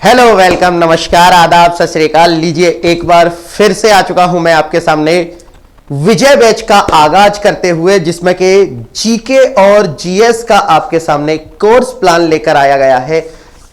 Hello, welcome, नमस्कार, आदाब, सत श्री अकाल। लीजिए एक बार फिर से आ चुका हूं मैं आपके सामने विजय बैच का आगाज करते हुए, जिसमें कि जीके और जीएस का आपके सामने कोर्स प्लान लेकर आया गया है।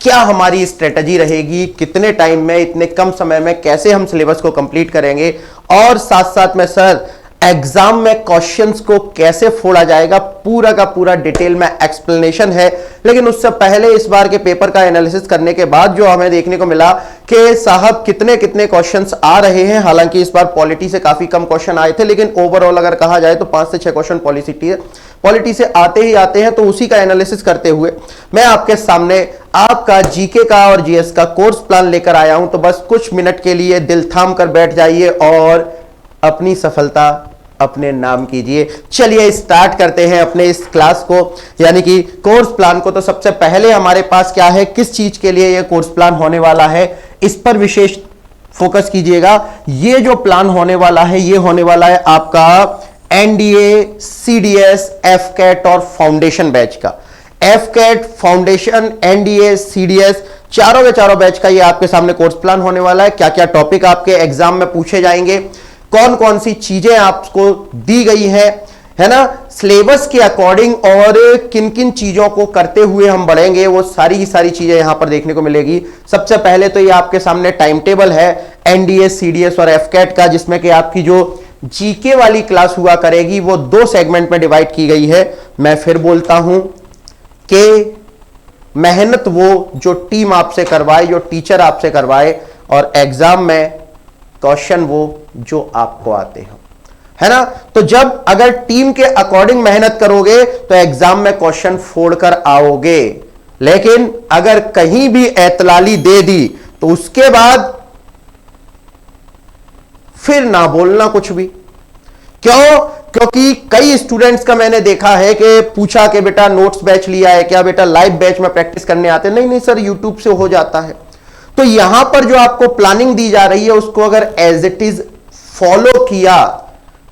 क्या हमारी स्ट्रेटजी रहेगी, कितने टाइम में, इतने कम समय में कैसे हम सिलेबस को कंप्लीट करेंगे, और साथ साथ में सर एग्जाम में क्वेश्चंस को कैसे फोड़ा जाएगा, पूरा का पूरा डिटेल में एक्सप्लेनेशन है। लेकिन उससे पहले इस बार के पेपर का एनालिसिस करने के बाद जो हमें देखने को मिला कि साहब कितने कितने क्वेश्चंस आ रहे हैं। हालांकि इस बार पॉलिटी से काफी कम क्वेश्चन आए थे, लेकिन ओवरऑल अगर कहा जाए तो 5 से 6 क्वेश्चन पॉलिटी से आते ही आते हैं। तो उसी का एनालिसिस करते हुए मैं आपके सामने आपका जीके का और जीएस का कोर्स प्लान लेकर आया हूं। तो बस कुछ मिनट के लिए दिल थाम कर बैठ जाइए और अपनी सफलता अपने नाम कीजिए। चलिए स्टार्ट करते हैं अपने इस क्लास को, यानी कि कोर्स प्लान को। तो सबसे पहले हमारे पास क्या है, किस चीज के लिए यह कोर्स प्लान होने वाला है, इस पर विशेष फोकस कीजिएगा। ये जो प्लान होने वाला है, ये होने वाला है आपका एनडीए, सीडीएस, एफकेट और फाउंडेशन बैच का। एफकेट, फाउंडेशन, एनडीए, सीडीएस, चारों के चारों बैच का ये आपके सामने कोर्स प्लान होने वाला है। क्या क्या टॉपिक आपके एग्जाम में पूछे जाएंगे, कौन कौन सी चीजें आपको दी गई है ना, सिलेबस के अकॉर्डिंग, और किन किन चीजों को करते हुए हम बढ़ेंगे, वो सारी की सारी चीजें यहां पर देखने को मिलेगी। सबसे पहले तो ये आपके सामने टाइम टेबल है एनडीए, सीडीएस और एफकेट का, जिसमें कि आपकी जो जीके वाली क्लास हुआ करेगी वो 2 सेगमेंट में डिवाइड की गई है। मैं फिर बोलता हूं कि मेहनत वो जो टीम आपसे करवाए, जो टीचर आपसे करवाए, और एग्जाम में क्वेश्चन वो जो आपको आते हो, है ना। तो जब अगर टीम के अकॉर्डिंग मेहनत करोगे तो एग्जाम में क्वेश्चन फोड़कर आओगे। लेकिन अगर कहीं भी एतलाली दे दी तो उसके बाद फिर ना बोलना कुछ भी। क्यों? क्योंकि कई स्टूडेंट्स का मैंने देखा है कि पूछा कि बेटा नोट्स बैच लिया है क्या, बेटा लाइव बैच में प्रैक्टिस करने आते? नहीं सर, यूट्यूब से हो जाता है। तो यहां पर जो आपको प्लानिंग दी जा रही है उसको अगर एज इट इज फॉलो किया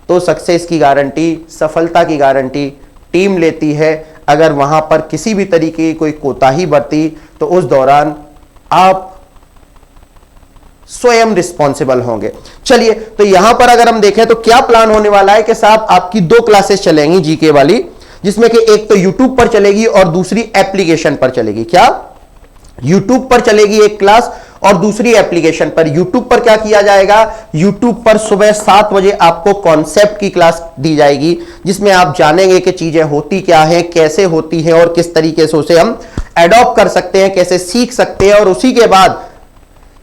तो सक्सेस की गारंटी, सफलता की गारंटी टीम लेती है। अगर वहां पर किसी भी तरीके की कोई कोताही बरती तो उस दौरान आप स्वयं रिस्पॉन्सिबल होंगे। चलिए, तो यहां पर अगर हम देखें तो क्या प्लान होने वाला है कि साहब आपकी 2 क्लासेस चलेंगी जीके वाली, जिसमें कि एक तो यूट्यूब पर चलेगी और दूसरी एप्लीकेशन पर चलेगी। क्या? यूट्यूब पर चलेगी एक क्लास और दूसरी एप्लीकेशन पर। यूट्यूब पर क्या किया जाएगा, यूट्यूब पर सुबह 7 बजे आपको कॉन्सेप्ट की क्लास दी जाएगी, जिसमें आप जानेंगे कि चीजें होती क्या है, कैसे होती है, और किस तरीके से उसे हम एडॉप्ट कर सकते हैं, कैसे सीख सकते हैं। और उसी के बाद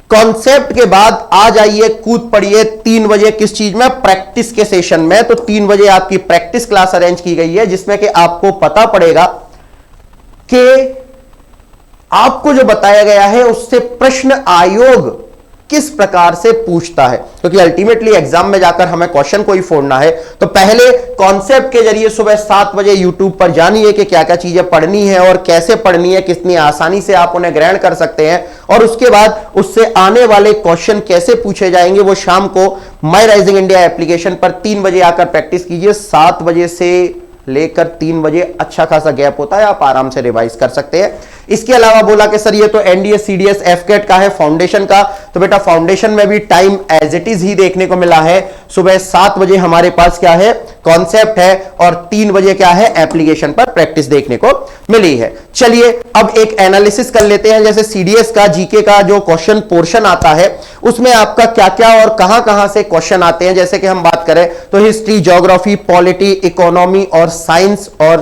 कॉन्सेप्ट के बाद आ जाइए, कूद पड़िए 3 बजे किस चीज में, प्रैक्टिस के सेशन में। तो 3 बजे आपकी प्रैक्टिस क्लास अरेंज की गई है, जिसमें कि आपको पता पड़ेगा कि आपको जो बताया गया है उससे प्रश्न आयोग किस प्रकार से पूछता है, क्योंकि अल्टीमेटली एग्जाम में जाकर हमें क्वेश्चन को ही फोड़ना है। तो पहले कॉन्सेप्ट के जरिए सुबह 7 बजे यूट्यूब पर जानिए कि क्या क्या चीजें पढ़नी है और कैसे पढ़नी है, कितनी आसानी से आप उन्हें ग्रहण कर सकते हैं, और उसके बाद उससे आने वाले क्वेश्चन कैसे पूछे जाएंगे वो शाम को माय राइजिंग इंडिया एप्लीकेशन पर 3 बजे आकर प्रैक्टिस कीजिए। 7 बजे से लेकर 3 बजे अच्छा खासा गैप होता है, आप आराम से रिवाइज कर सकते हैं। इसके अलावा बोला कि सर ये तो एनडीए, सीडीएस, एफकेट का है, फाउंडेशन का, तो बेटा फाउंडेशन में भी टाइम एज इट इज ही देखने को मिला है। सुबह 7 बजे हमारे पास क्या है, कॉन्सेप्ट है, और 3 बजे क्या है, एप्लीकेशन पर प्रैक्टिस देखने को मिली है। चलिए अब एक एनालिसिस कर लेते हैं। जैसे सीडीएस का, जीके का जो क्वेश्चन पोर्शन आता है उसमें आपका क्या क्या और कहां कहां से क्वेश्चन आते हैं। जैसे कि हम बात करें तो हिस्ट्री, ज्योग्राफी, पॉलिटी, इकोनॉमी और साइंस, और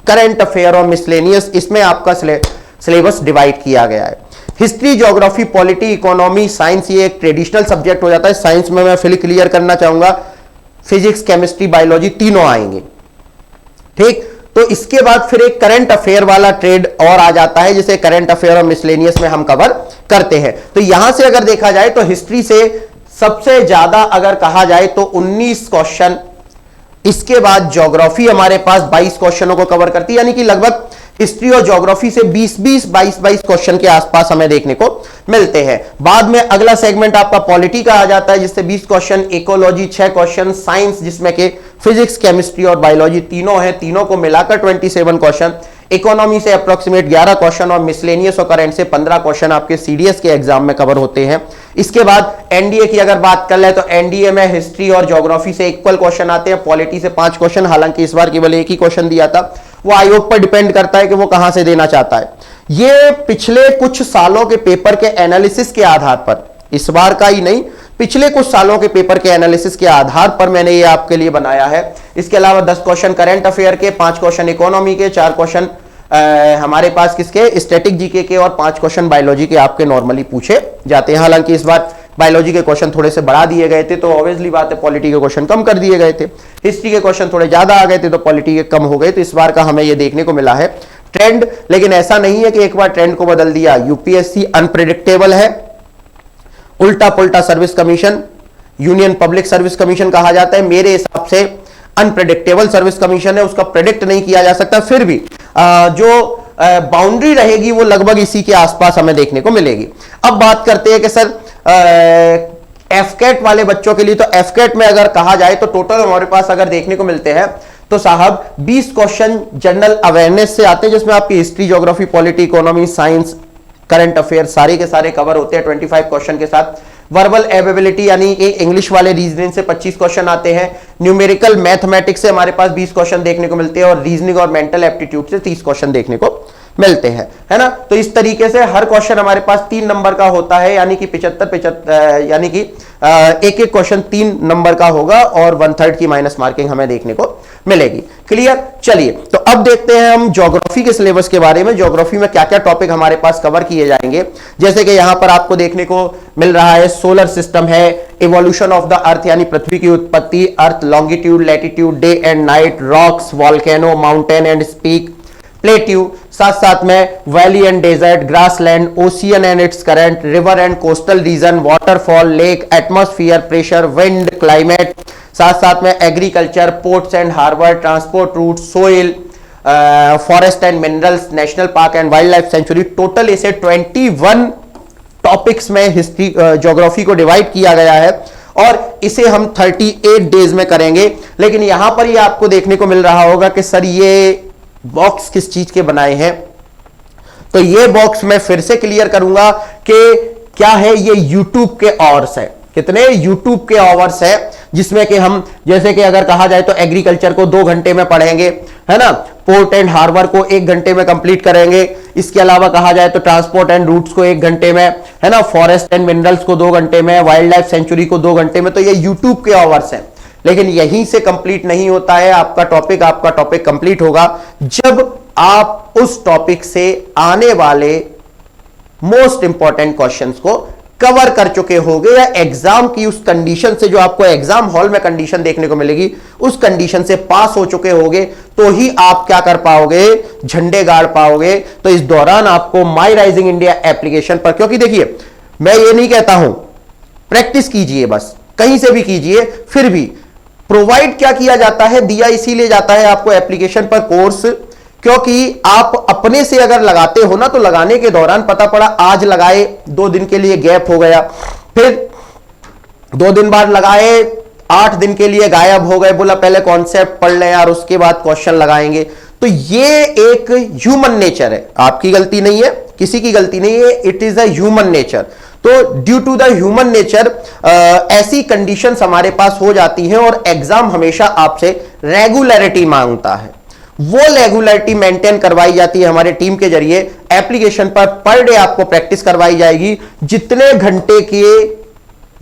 करंट अफेयर और मिसलेनियस, इसमें आपका सिलेबस डिवाइड किया गया है। History, geography, polity, economy, science, ये एक ट्रेडिशनल सब्जेक्ट हो जाता है। साइंस में मैं फिर क्लियर करना चाहूंगा, फिजिक्स, केमिस्ट्री, बायोलॉजी तीनों आएंगे, ठीक। तो इसके बाद फिर एक करंट अफेयर वाला ट्रेड और आ जाता है, जिसे करंट अफेयर और मिसलेनियस में हम कवर करते हैं। तो यहां से अगर देखा जाए तो हिस्ट्री से सबसे ज्यादा अगर कहा जाए तो 19 क्वेश्चन, इसके बाद ज्योग्राफी हमारे पास 22 क्वेश्चनों को कवर करती है, यानी कि लगभग हिस्ट्री और ज्योग्राफी से 20-20, 22-22 क्वेश्चन के आसपास हमें देखने को मिलते हैं। बाद में अगला सेगमेंट आपका पॉलिटी का आ जाता है, जिससे 20 क्वेश्चन, इकोलॉजी 6 क्वेश्चन, साइंस जिसमें के फिजिक्स, केमिस्ट्री और बायोलॉजी तीनों हैं, तीनों को मिलाकर 27 क्वेश्चन। इकोनॉमी से अप्रोक्सीमेट 11 क्वेश्चन और मिसलेनियस और करंट से 15 क्वेश्चन आपके सीडीएस के एग्जाम में कवर होते हैं। इसके बाद एनडीए की अगर बात कर ले तो एनडीए में हिस्ट्री और ज्योग्राफी से इक्वल क्वेश्चन आते हैं, पॉलिटी से 5 क्वेश्चन, हालांकि इस बार केवल एक ही क्वेश्चन दिया था, वो आयोग पर डिपेंड करता है कि वो कहां से देना चाहता है। ये पिछले कुछ सालों के पेपर के एनालिसिस के आधार पर, इस बार का ही नहीं, पिछले कुछ सालों के पेपर के एनालिसिस के आधार पर मैंने ये आपके लिए बनाया है। इसके अलावा 10 क्वेश्चन करंट अफेयर के, 5 क्वेश्चन इकोनॉमी के, 4 क्वेश्चन हमारे पास किसके, स्टैटिक जीके के, और 5 क्वेश्चन बायोलॉजी के आपके नॉर्मली पूछे जाते हैं। हालांकि इस बार बायोलॉजी के क्वेश्चन थोड़े से बढ़ा दिए गए थे, तो ऑब्वियसली बात है पॉलिटी के क्वेश्चन कम कर दिए गए थे। हिस्ट्री के क्वेश्चन थोड़े ज्यादा आ गए थे, तो पॉलिटी के कम हो गए। तो इस बार का हमें यह देखने को मिला है ट्रेंड, लेकिन ऐसा नहीं है कि एक बार ट्रेंड को बदल दिया। यूपीएससी अनप्रेडिक्टेबल है, उल्टा पुल्टा service commission, union public service commission कहा जाता है, मेरे हिसाब से अनप्रेडिक्टेबल सर्विस कमीशन है, उसका प्रेडिक्ट नहीं किया जा सकता। फिर भी जो बाउंड्री रहेगी वो लगभग इसी के आसपास हमें देखने को मिलेगी। अब बात करते हैं कि सर एफकेट वाले बच्चों के लिए, तो एफकेट में अगर कहा जाए तो टोटल हमारे पास अगर देखने को मिलते हैं तो साहब 20 क्वेश्चन जनरल अवेयरनेस से आते हैं, जिसमें आपकी history, geography, polity, economy, science, current affair सारे के सारे कवर होते हैं 25 क्वेश्चन के साथ। वर्बल एबिलिटी यानी इंग्लिश वाले रीजनिंग से 25 क्वेश्चन आते हैं। न्यूमेरिकल मैथमेटिक्स से हमारे पास 20 क्वेश्चन देखने को मिलते हैं, और रीजनिंग और मेंटल एप्टीट्यूड से 30 क्वेश्चन देखने को मिलते हैं, है ना। तो इस तरीके से हर क्वेश्चन हमारे पास 3 नंबर का होता है, यानी कि 75 यानी कि एक एक क्वेश्चन 3 नंबर का होगा, और 1/3 की माइनस मार्किंग हमें देखने को मिलेगी। क्लियर। चलिए तो अब देखते हैं हम ज्योग्राफी के सिलेबस के बारे में। ज्योग्राफी में क्या क्या टॉपिक हमारे पास कवर किए जाएंगे, जैसे कि यहां पर आपको देखने को मिल रहा है सोलर सिस्टम है, इवोल्यूशन ऑफ द अर्थ यानी पृथ्वी की उत्पत्ति, earth longitude, latitude, day and night, rocks, volcano, mountain and स्पीक, प्लेट्यू, साथ साथ में valley and desert, grassland, ocean and its current, river and coastal region, waterfall, lake, atmosphere, pressure, wind, climate, साथ साथ में agriculture, ports and harbour, transport route, soil, forest and minerals, national park and wild life sanctuary. Total इसे 21 topics में history geography को divide किया गया है, और इसे हम 38 डेज में करेंगे। लेकिन यहां पर ये आपको देखने को मिल रहा होगा कि सर ये बॉक्स किस चीज के बनाए हैं, तो ये बॉक्स मैं फिर से क्लियर करूंगा कि क्या है, ये YouTube के आवर्स है। कितने YouTube के आवर्स है, जिसमें कि हम जैसे कि अगर कहा जाए तो एग्रीकल्चर को 2 घंटे में पढ़ेंगे, है ना, पोर्ट एंड हार्बर को 1 घंटे में कंप्लीट करेंगे। इसके अलावा कहा जाए तो ट्रांसपोर्ट एंड रूट्स को 1 घंटे में, है ना, फॉरेस्ट एंड मिनरल्स को 2 घंटे में, वाइल्ड लाइफ सेंचुरी को 2 घंटे में। तो ये YouTube के आवर्स है, लेकिन यहीं से कंप्लीट नहीं होता है आपका टॉपिक कंप्लीट होगा जब आप उस टॉपिक से आने वाले मोस्ट इंपॉर्टेंट क्वेश्चंस को कवर कर चुके होंगे, या एग्जाम की उस कंडीशन से, जो आपको एग्जाम हॉल में कंडीशन देखने को मिलेगी, उस कंडीशन से पास हो चुके होंगे, तो ही आप क्या कर पाओगे, झंडे गाड़ पाओगे। तो इस दौरान आपको माई राइजिंग इंडिया एप्लीकेशन पर, क्योंकि देखिए मैं ये नहीं कहता हूं प्रैक्टिस कीजिए, बस कहीं से भी कीजिए, फिर भी प्रोवाइड क्या किया जाता है, दिया इसीलिए जाता है आपको एप्लीकेशन पर कोर्स, क्योंकि आप अपने से अगर लगाते हो ना, तो लगाने के दौरान पता पड़ा आज लगाए 2 दिन के लिए गैप हो गया, फिर 2 दिन बाद लगाए 8 दिन के लिए गायब हो गए, बोला पहले कॉन्सेप्ट पढ़ लें यार उसके बाद क्वेश्चन लगाएंगे। तो ये एक ह्यूमन नेचर है, आपकी गलती नहीं है, किसी की गलती नहीं है, it is a human nature. तो due to the human nature ऐसी कंडीशंस हमारे पास हो जाती हैं, और एग्जाम हमेशा आपसे रेगुलरिटी मांगता है। वो रेगुलरिटी मेंटेन करवाई जाती है हमारे टीम के जरिए। एप्लीकेशन पर डे आपको प्रैक्टिस करवाई जाएगी, जितने घंटे के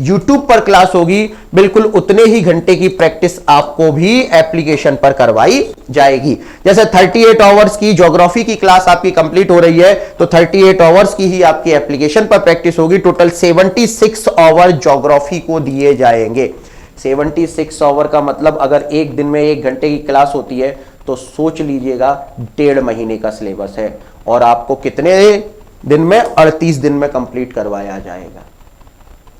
YouTube पर क्लास होगी बिल्कुल उतने ही घंटे की प्रैक्टिस आपको भी एप्लीकेशन पर करवाई जाएगी। जैसे 38 आवर्स की ज्योग्राफी की क्लास आपकी कंप्लीट हो रही है, तो 38 आवर्स की ही आपकी एप्लीकेशन पर प्रैक्टिस होगी। टोटल 76 आवर ज्योग्राफी को दिए जाएंगे। 76 आवर का मतलब अगर एक दिन में 1 घंटे की क्लास होती है, तो सोच लीजिएगा 1.5 महीने का सिलेबस है, और आपको कितने दिन में, 38 दिन में कंप्लीट करवाया जाएगा।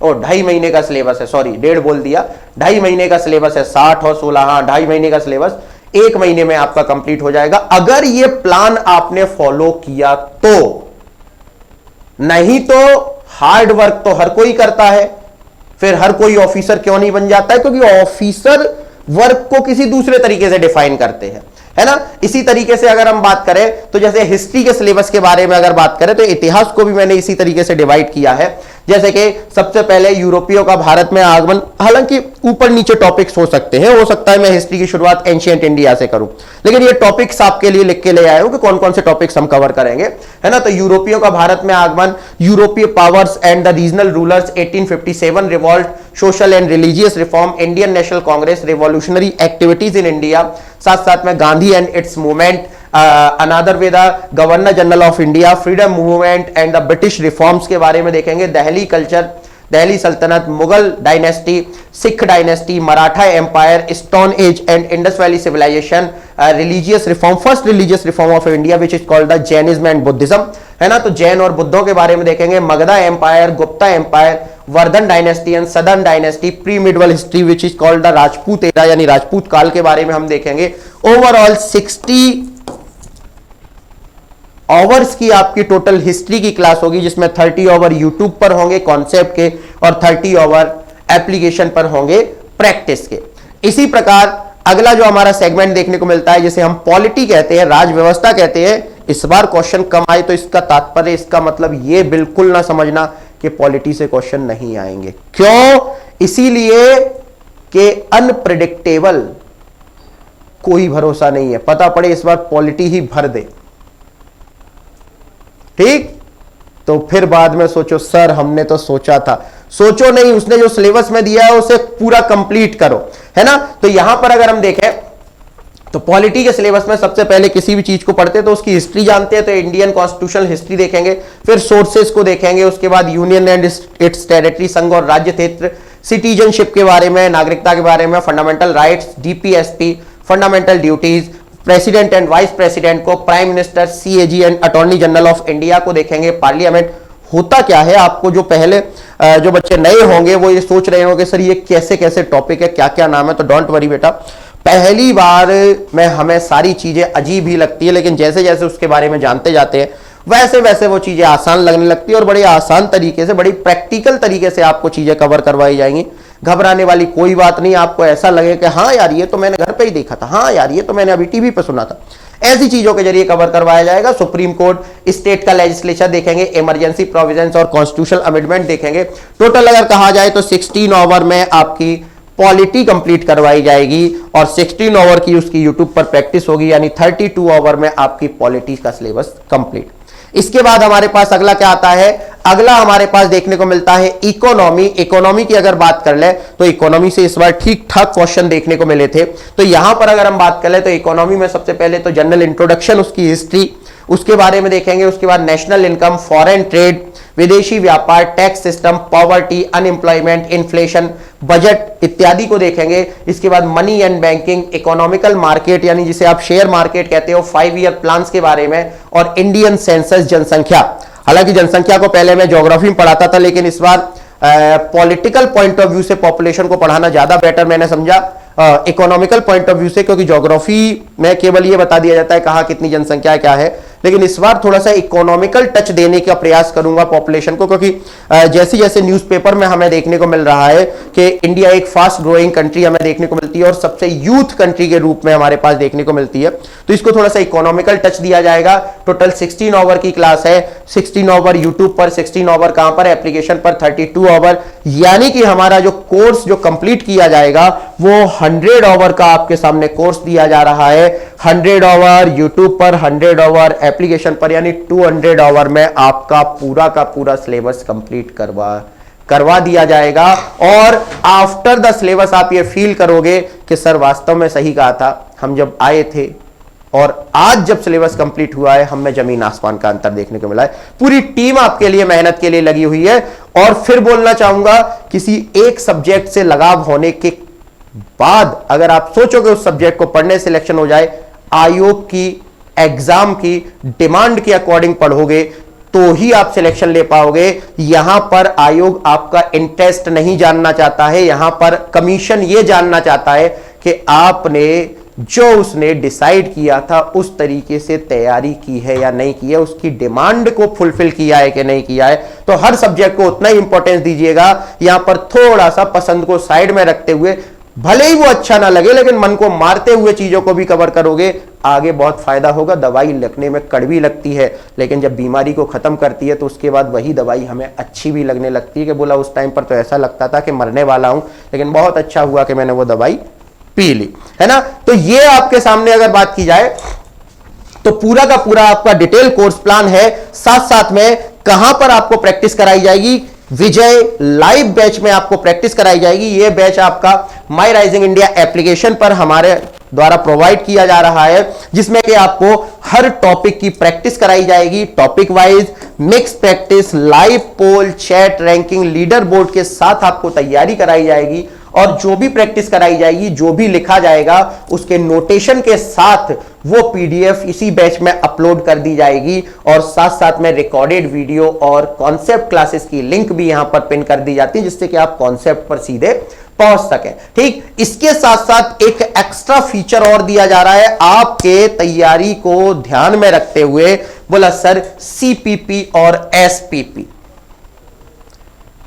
और 2.5 महीने का सिलेबस है, सॉरी 1.5 बोल दिया, 2.5 महीने का सिलेबस है, 60 और 16, हाँ 2.5 महीने का सिलेबस 1 महीने में आपका कंप्लीट हो जाएगा, अगर ये प्लान आपने फॉलो किया तो। नहीं तो हार्ड वर्क तो हर कोई करता है, फिर हर कोई ऑफिसर क्यों नहीं बन जाता है, क्योंकि ऑफिसर वर्क को किसी दूसरे तरीके से डिफाइन करते हैं। है ना। इसी तरीके से अगर हम बात करें तो जैसे हिस्ट्री के सिलेबस के बारे में अगर बात करें तो इतिहास को भी मैंने इसी तरीके से डिवाइड किया है। जैसे कि सबसे पहले यूरोपियों का भारत में आगमन, हालांकि ऊपर नीचे टॉपिक्स हो सकते हैं, हो सकता है मैं हिस्ट्री की शुरुआत एंशिएंट इंडिया से करूं, लेकिन ये टॉपिक्स आपके लिए लिख के ले आया हूं कि कौन कौन से टॉपिक्स हम कवर करेंगे, है ना। तो यूरोपियों का भारत में आगमन, यूरोपीय powers and the regional rulers, 1857 revolt, social and religious reform, Indian National Congress, revolutionary activities in India, साथ साथ में Gandhi and its movement, another way the governor general of India, freedom movement and the British reforms के बारे में देखेंगे, Delhi culture, Delhi सल्तनत, Mughal dynasty, Sikh dynasty, Maratha empire, stone age and Indus valley civilisation, religious reform, first religious reform of India which is called the Jainism and Buddhism, है ना। तो जैन और बुद्धों के बारे में देखेंगे, Magadha empire, Gupta empire, Vardhana dynasty and southern dynasty, pre medieval history which is called the Rajput era यानी राजपूत काल के बारे में हम देखेंगे। ओवरऑल 60 आवर्स की आपकी टोटल हिस्ट्री की क्लास होगी, जिसमें 30 आवर यूट्यूब पर होंगे कॉन्सेप्ट के और 30 आवर एप्लीकेशन पर होंगे प्रैक्टिस के। इसी प्रकार अगला जो हमारा सेगमेंट देखने को मिलता है जिसे हम पॉलिटी कहते हैं, राज व्यवस्था कहते हैं। इस बार क्वेश्चन कम आए तो इसका तात्पर्य, इसका मतलब यह बिल्कुल ना समझना कि पॉलिटी से क्वेश्चन नहीं आएंगे। क्यों? इसीलिए कि अनप्रेडिक्टेबल, कोई भरोसा नहीं है, पता पड़े इस बार पॉलिटी ही भर दे, ठीक, तो फिर बाद में सोचो सर हमने तो सोचा था। सोचो नहीं, उसने जो सिलेबस में दिया है उसे पूरा कंप्लीट करो, है ना। तो यहां पर अगर हम देखें तो पॉलिटी के सिलेबस में सबसे पहले किसी भी चीज को पढ़ते हैं तो उसकी हिस्ट्री जानते हैं, तो इंडियन कॉन्स्टिट्यूशनल हिस्ट्री देखेंगे, फिर सोर्सेस को देखेंगे, उसके बाद यूनियन एंड इट्स टेरिटरी, संघ और राज्य क्षेत्र, सिटीजनशिप के बारे में, नागरिकता के बारे में, fundamental rights, DPSP, fundamental duties, president and vice president को, prime minister, CAG and attorney general of India को देखेंगे, पार्लियामेंट होता क्या है। आपको जो पहले जो बच्चे नए होंगे वो ये सोच रहे होंगे सर ये कैसे कैसे टॉपिक है, क्या क्या नाम है, तो डोंट वरी बेटा, पहली बार में हमें सारी चीजें अजीब ही लगती है, लेकिन जैसे जैसे उसके बारे में जानते जाते हैं वैसे वैसे वो चीजें आसान लगने लगती है और बड़े आसान तरीके से, बड़ी प्रैक्टिकल तरीके से आपको चीजें कवर करवाई जाएंगी। घबराने वाली कोई बात नहीं, आपको ऐसा लगे कि हाँ यार ये तो मैंने घर पे ही देखा था, हाँ यार ये तो मैंने अभी टीवी पे सुना था, ऐसी चीजों के जरिए कवर करवाया जाएगा। सुप्रीम कोर्ट, स्टेट का लेजिस्लेचर देखेंगे, इमरजेंसी प्रोविजंस और कॉन्स्टिट्यूशनल अमेंडमेंट देखेंगे। टोटल अगर कहा जाए तो 16 ओवर में आपकी पॉलिटी कंप्लीट करवाई जाएगी और 16 ओवर की उसकी यूट्यूब पर प्रैक्टिस होगी, यानी 32 ओवर में आपकी पॉलिटी का सिलेबस कंप्लीट। इसके बाद हमारे पास अगला क्या आता है, अगला हमारे पास देखने को मिलता है इकोनॉमी। इकोनॉमी की अगर बात कर ले तो इकोनॉमी से इस बार ठीक ठाक क्वेश्चन देखने को मिले थे। तो यहां पर अगर हम बात कर ले तो इकोनॉमी में सबसे पहले तो जनरल इंट्रोडक्शन, उसकी हिस्ट्री, उसके बारे में देखेंगे। उसके बाद नेशनल इनकम, फॉरेन ट्रेड, विदेशी व्यापार, tax system, poverty, unemployment, inflation, budget इत्यादि को देखेंगे। इसके बाद money and banking, economical market यानी जिसे आप शेयर मार्केट कहते हो, 5 ईयर प्लान्स के बारे में, और इंडियन सेंसस, जनसंख्या। हालांकि जनसंख्या को पहले मैं ज्योग्राफी में पढ़ाता था, लेकिन इस बार पॉलिटिकल पॉइंट ऑफ व्यू से पॉपुलेशन को पढ़ाना ज्यादा बेटर मैंने समझा इकोनॉमिकल पॉइंट ऑफ व्यू से, क्योंकि ज्योग्राफी में केवल ये बता दिया जाता है कहां कितनी जनसंख्या है क्या है, लेकिन इस बार थोड़ा सा इकोनॉमिकल टच देने का प्रयास करूंगा पॉपुलेशन को, क्योंकि जैसे जैसे न्यूज़पेपर में हमें देखने को मिल रहा है कि इंडिया एक फास्ट ग्रोइंग कंट्री हमें देखने को मिलती है और सबसे यूथ कंट्री के रूप में हमारे पास देखने को मिलती है, तो इसको थोड़ा सा इकोनॉमिकल टच दिया जाएगा। टोटल 16 ओवर की क्लास है, 16 ओवर यूट्यूब पर, 16 ओवर कहां पर, एप्लीकेशन पर, 32 ओवर, यानी कि हमारा जो कोर्स जो कंप्लीट किया जाएगा वो 100 ओवर का आपके सामने कोर्स दिया जा रहा है। 100 ओवर यूट्यूब पर, 100 ओवर एप्लीकेशन पर, यानी 200 ओवर में आपका पूरा का पूरा सिलेबस कंप्लीट करवा दिया जाएगा। और आफ्टर द सिलेबस आप ये फील करोगे कि सर वास्तव में सही कहा था, हम जब आए थे और आज जब सिलेबस कंप्लीट हुआ है, हमें जमीन आसमान का अंतर देखने को मिला है। पूरी टीम आपके लिए मेहनत के लिए लगी हुई है। और फिर बोलना चाहूंगा, किसी एक सब्जेक्ट से लगाव होने के बाद अगर आप सोचोगे उस सब्जेक्ट को पढ़ने सिलेक्शन हो जाए, आयोग की एग्जाम की डिमांड के अकॉर्डिंग पढ़ोगे तो ही आप सिलेक्शन ले पाओगे। यहां पर आयोग आपका इंटरेस्ट नहीं जानना चाहता है, यहां पर कमीशन यह जानना चाहता है कि आपने जो उसने डिसाइड किया था उस तरीके से तैयारी की है या नहीं की है, उसकी डिमांड को फुलफिल किया है कि नहीं किया है। तो हर सब्जेक्ट को उतना ही इंपॉर्टेंस दीजिएगा। यहां पर थोड़ा सा पसंद को साइड में रखते हुए भले ही वो अच्छा ना लगे, लेकिन मन को मारते हुए चीजों को भी कवर करोगे, आगे बहुत फायदा होगा। दवाई लगने में कड़वी लगती है, लेकिन जब बीमारी को खत्म करती है तो उसके बाद वही दवाई हमें अच्छी भी लगने लगती है कि बोला उस टाइम पर तो ऐसा लगता था कि मरने वाला हूं, लेकिन बहुत अच्छा हुआ कि मैंने वो दवाई पी ली, है ना। तो ये आपके सामने अगर बात की जाए तो पूरा का पूरा आपका डिटेल कोर्स प्लान है। साथ साथ में कहां पर आपको प्रैक्टिस कराई जाएगी, विजय लाइव बैच में आपको प्रैक्टिस कराई जाएगी। यह बैच आपका माई राइजिंग इंडिया एप्लीकेशन पर हमारे द्वारा प्रोवाइड किया जा रहा है, जिसमें कि आपको हर टॉपिक की प्रैक्टिस कराई जाएगी, topic wise mix practice, live poll, chat, ranking, leader board के साथ आपको तैयारी कराई जाएगी। और जो भी प्रैक्टिस कराई जाएगी, जो भी लिखा जाएगा, उसके नोटेशन के साथ वो पीडीएफ इसी बैच में अपलोड कर दी जाएगी। और साथ साथ में रिकॉर्डेड वीडियो और कॉन्सेप्ट क्लासेस की लिंक भी यहां पर पिन कर दी जाती है, जिससे कि आप कॉन्सेप्ट पर सीधे पहुंच सकें। ठीक, इसके साथ साथ एक एक्स्ट्रा फीचर और दिया जा रहा है आपके तैयारी को ध्यान में रखते हुए। बोला सर सीपीपी और एसपीपी,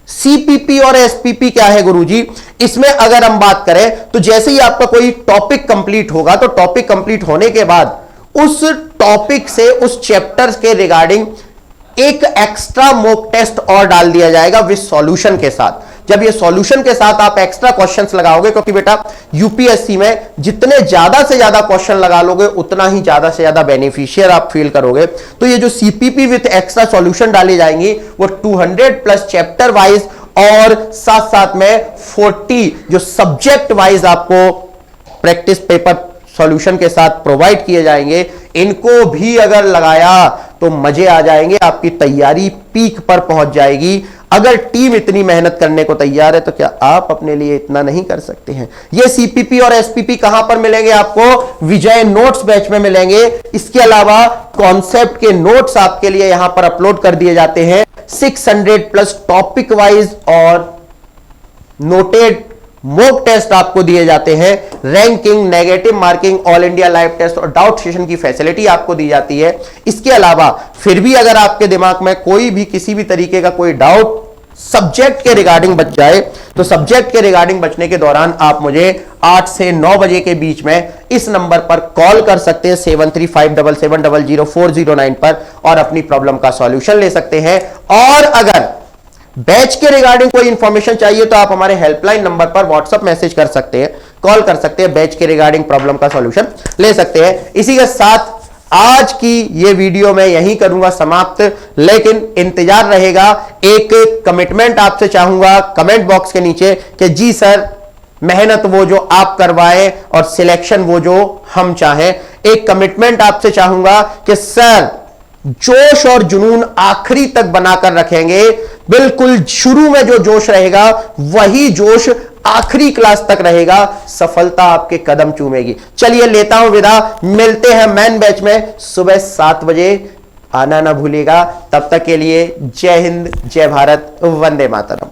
सीपीपी और एसपीपी क्या है गुरुजी? इसमें अगर हम बात करें तो जैसे ही आपका कोई टॉपिक कंप्लीट होगा, तो टॉपिक कंप्लीट होने के बाद उस टॉपिक से, उस चैप्टर के रिगार्डिंग एक एक्स्ट्रा मॉक टेस्ट और डाल दिया जाएगा विद सॉल्यूशन के साथ। जब ये सॉल्यूशन के साथ आप एक्स्ट्रा क्वेश्चंस लगाओगे, क्योंकि बेटा यूपीएससी में जितने ज्यादा से ज्यादा क्वेश्चन लगा लोगे, उतना ही ज्यादा से ज्यादा बेनिफिशियल आप फील करोगे। तो ये जो सीपीपी विद एक्स्ट्रा सॉल्यूशन डाली जाएंगी, वो 200 प्लस चैप्टर वाइज और साथ साथ में 40 जो सब्जेक्ट वाइज आपको प्रैक्टिस पेपर सॉल्यूशन के साथ प्रोवाइड किए जाएंगे। इनको भी अगर लगाया तो मजे आ जाएंगे, आपकी तैयारी पीक पर पहुंच जाएगी। अगर टीम इतनी मेहनत करने को तैयार है तो क्या आप अपने लिए इतना नहीं कर सकते हैं? ये सीपीपी और एसपीपी कहां पर मिलेंगे आपको? विजय नोट्स बैच में मिलेंगे। इसके अलावा कॉन्सेप्ट के नोट्स आपके लिए यहां पर अपलोड कर दिए जाते हैं। 600 प्लस टॉपिक वाइज और नोटेड मॉक टेस्ट आपको दिए जाते हैं। Ranking, negative marking, all India live test और डाउट सेशन की फैसिलिटी आपको दी जाती है। इसके अलावा फिर भी अगर आपके दिमाग में कोई भी किसी भी तरीके का कोई डाउट सब्जेक्ट के रिगार्डिंग बच जाए, तो सब्जेक्ट के रिगार्डिंग बचने के दौरान आप मुझे 8 से 9 बजे के बीच में इस नंबर पर कॉल कर सकते हैं 7357700409 पर, और अपनी प्रॉब्लम का सॉल्यूशन ले सकते हैं। और अगर बैच के रिगार्डिंग कोई इंफॉर्मेशन चाहिए तो आप हमारे हेल्पलाइन नंबर पर व्हाट्सएप मैसेज कर सकते हैं, कॉल कर सकते हैं, बैच के रिगार्डिंग प्रॉब्लम का सॉल्यूशन ले सकते हैं। इसी के साथ आज की ये वीडियो मैं यहीं करूंगा समाप्त, लेकिन इंतजार रहेगा, एक कमिटमेंट आपसे चाहूंगा कमेंट बॉक्स के नीचे कि जी सर मेहनत वो जो आप करवाएं और सिलेक्शन वो जो हम चाहें। एक कमिटमेंट आपसे चाहूंगा कि सर जोश और जुनून आखिरी तक बनाकर रखेंगे। बिल्कुल शुरू में जो जोश रहेगा वही जोश आखिरी क्लास तक रहेगा। सफलता आपके कदम चूमेगी। चलिए लेता हूं विदा, मिलते हैं मैन बैच में सुबह 7 बजे, आना ना भूलिएगा। तब तक के लिए जय हिंद, जय भारत, वंदे मातरम।